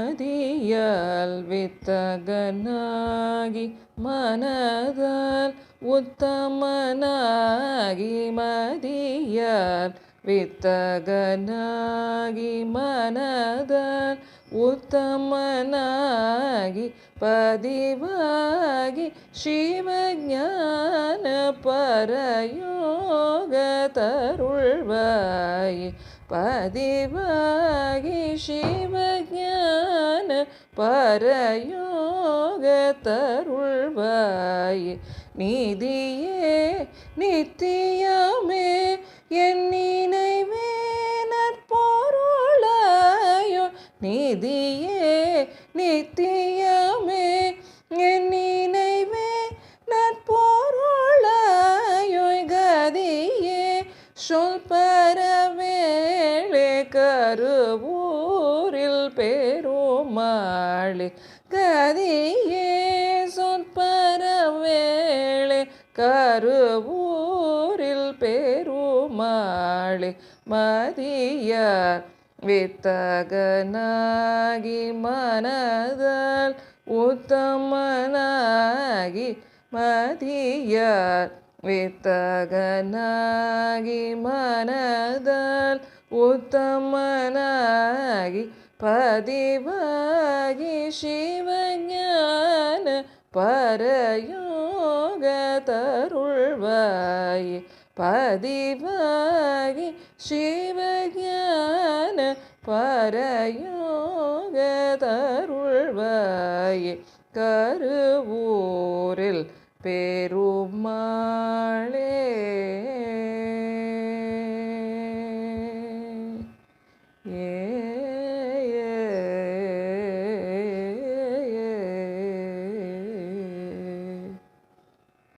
மதியால் வித்தகனாகி மனதால் உத்தமனாகி மதியால் வித்தகனாகி மனதால் உத்தமனாகி பதிவாகி சிவஞான பரயோக தருள்வாய் பதிவாகி சிவஞான பரயோக தருள்வாய் நீதியே நித்தியமே என் நினைவே நற்பொருளாயோ நீதியே நித்தியமே என் நினைவே நற்பொருளாயோ கதியே சொல் பரவேளே கருவூரில் பெருமாளே கதியே சொல் பரவேளே கருவூரில் பெருமாளே மதியார் வித்தகனாகி மனதால் உத்தமனாகி மதியார் வித்தகனாகி மனதால் உத்தமனாகி பதிவாகி சிவஞான பரயோக தருள்வாய் பதிவாகி சிவஞான பரயோக தருள்வாய் கருவூரில் பெருமாளே ஏ